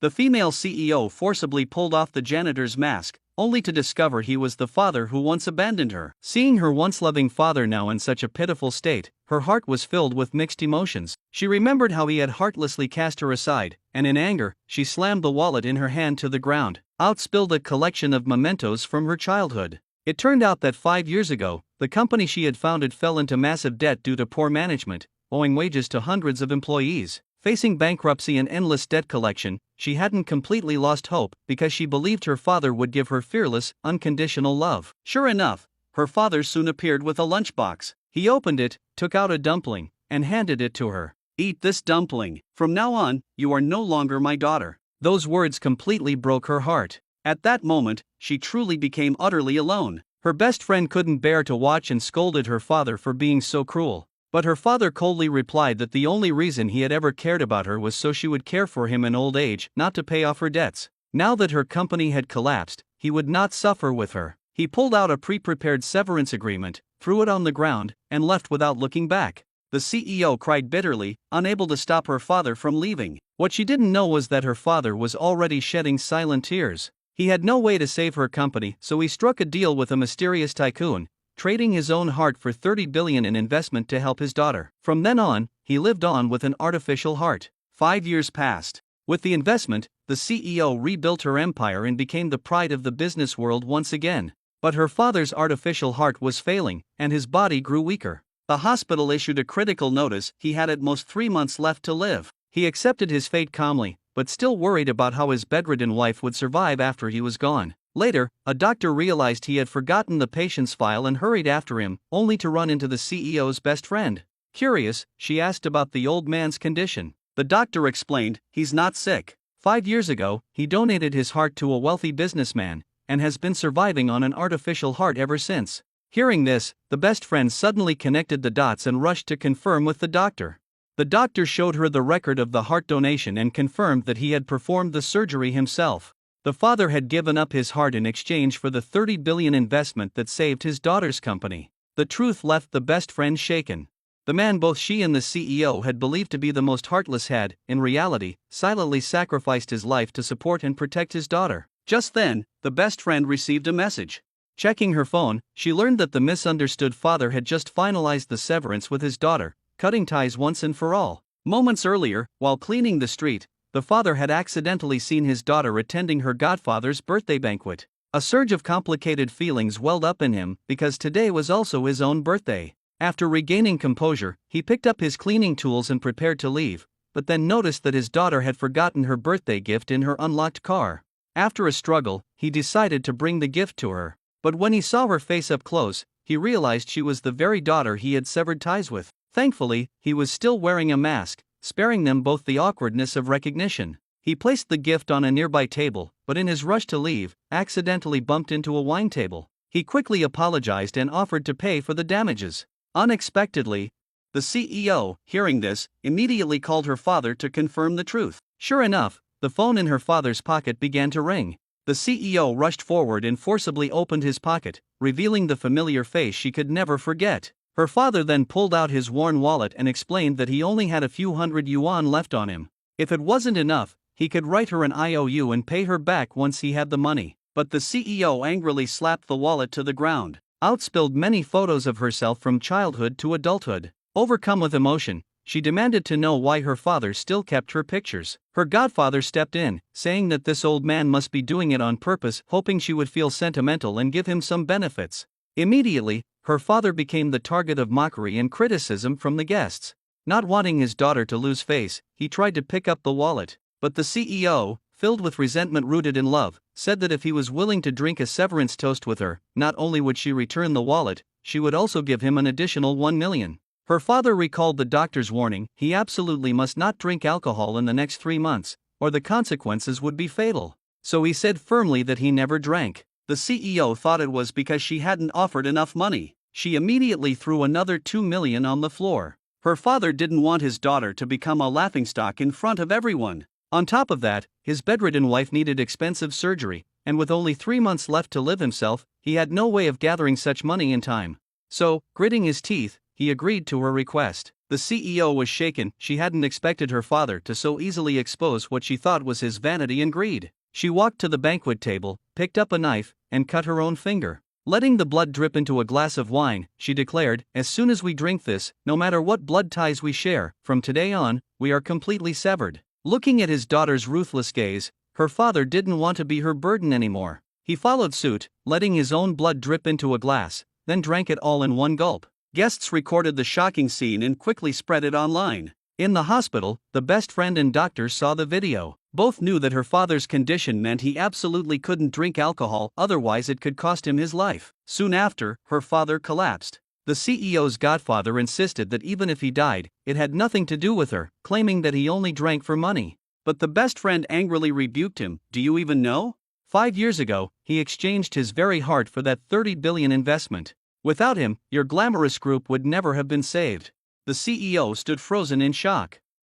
The female CEO forcibly pulled off the janitor's mask, only to discover he was the father who once abandoned her. Seeing her once loving father now in such a pitiful state, her heart was filled with mixed emotions. She remembered how he had heartlessly cast her aside, and in anger, she slammed the wallet in her hand to the ground. Out spilled a collection of mementos from her childhood. It turned out that 5 years ago, the company she had founded fell into massive debt due to poor management, owing wages to hundreds of employees. Facing bankruptcy and endless debt collection, she hadn't completely lost hope because she believed her father would give her fearless, unconditional love. Sure enough, her father soon appeared with a lunchbox. He opened it, took out a dumpling, and handed it to her. "Eat this dumpling. From now on, you are no longer my daughter." Those words completely broke her heart. At that moment, she truly became utterly alone. Her best friend couldn't bear to watch and scolded her father for being so cruel. But her father coldly replied that the only reason he had ever cared about her was so she would care for him in old age, not to pay off her debts. Now that her company had collapsed, he would not suffer with her. He pulled out a pre-prepared severance agreement, threw it on the ground, and left without looking back. The CEO cried bitterly, unable to stop her father from leaving. What she didn't know was that her father was already shedding silent tears. He had no way to save her company, so he struck a deal with a mysterious tycoon, trading his own heart for $30 billion in investment to help his daughter. From then on, he lived on with an artificial heart. 5 years passed. With the investment, the CEO rebuilt her empire and became the pride of the business world once again. But her father's artificial heart was failing, and his body grew weaker. The hospital issued a critical notice he had at most 3 months left to live. He accepted his fate calmly, but still worried about how his bedridden wife would survive after he was gone. Later, a doctor realized he had forgotten the patient's file and hurried after him, only to run into the CEO's best friend. Curious, she asked about the old man's condition. The doctor explained, "He's not sick. 5 years ago, he donated his heart to a wealthy businessman, and has been surviving on an artificial heart ever since." Hearing this, the best friend suddenly connected the dots and rushed to confirm with the doctor. The doctor showed her the record of the heart donation and confirmed that he had performed the surgery himself. The father had given up his heart in exchange for the $30 billion investment that saved his daughter's company. The truth left the best friend shaken. The man both she and the CEO had believed to be the most heartless had, in reality, silently sacrificed his life to support and protect his daughter. Just then, the best friend received a message. Checking her phone, she learned that the misunderstood father had just finalized the severance with his daughter, cutting ties once and for all. Moments earlier, while cleaning the street, the father had accidentally seen his daughter attending her godfather's birthday banquet. A surge of complicated feelings welled up in him because today was also his own birthday. After regaining composure, he picked up his cleaning tools and prepared to leave, but then noticed that his daughter had forgotten her birthday gift in her unlocked car. After a struggle, he decided to bring the gift to her. But when he saw her face up close, he realized she was the very daughter he had severed ties with. Thankfully, he was still wearing a mask, sparing them both the awkwardness of recognition. He placed the gift on a nearby table, but in his rush to leave, accidentally bumped into a wine table. He quickly apologized and offered to pay for the damages. Unexpectedly, the CEO, hearing this, immediately called her father to confirm the truth. Sure enough, the phone in her father's pocket began to ring. The CEO rushed forward and forcibly opened his pocket, revealing the familiar face she could never forget. Her father then pulled out his worn wallet and explained that he only had a few hundred yuan left on him. If it wasn't enough, he could write her an IOU and pay her back once he had the money. But the CEO angrily slapped the wallet to the ground. Out spilled many photos of herself from childhood to adulthood. Overcome with emotion, she demanded to know why her father still kept her pictures. Her godfather stepped in, saying that this old man must be doing it on purpose, hoping she would feel sentimental and give him some benefits. Immediately, her father became the target of mockery and criticism from the guests. Not wanting his daughter to lose face, he tried to pick up the wallet. But the CEO, filled with resentment rooted in love, said that if he was willing to drink a severance toast with her, not only would she return the wallet, she would also give him an additional 1 million. Her father recalled the doctor's warning: he absolutely must not drink alcohol in the next 3 months, or the consequences would be fatal. So he said firmly that he never drank. The CEO thought it was because she hadn't offered enough money. She immediately threw another 2 million on the floor. Her father didn't want his daughter to become a laughingstock in front of everyone. On top of that, his bedridden wife needed expensive surgery, and with only 3 months left to live himself, he had no way of gathering such money in time. So, gritting his teeth, he agreed to her request. The CEO was shaken. She hadn't expected her father to so easily expose what she thought was his vanity and greed. She walked to the banquet table, picked up a knife, and cut her own finger. Letting the blood drip into a glass of wine, she declared, "As soon as we drink this, no matter what blood ties we share, from today on, we are completely severed." Looking at his daughter's ruthless gaze, her father didn't want to be her burden anymore. He followed suit, letting his own blood drip into a glass, then drank it all in one gulp. Guests recorded the shocking scene and quickly spread it online. In the hospital, the best friend and doctors saw the video. Both knew that her father's condition meant he absolutely couldn't drink alcohol, otherwise it could cost him his life. Soon after, her father collapsed. The CEO's godfather insisted that even if he died, it had nothing to do with her, claiming that he only drank for money. But the best friend angrily rebuked him. "Do you even know? 5 years ago, he exchanged his very heart for that 30 billion investment. Without him, your glamorous group would never have been saved." The CEO stood frozen in shock.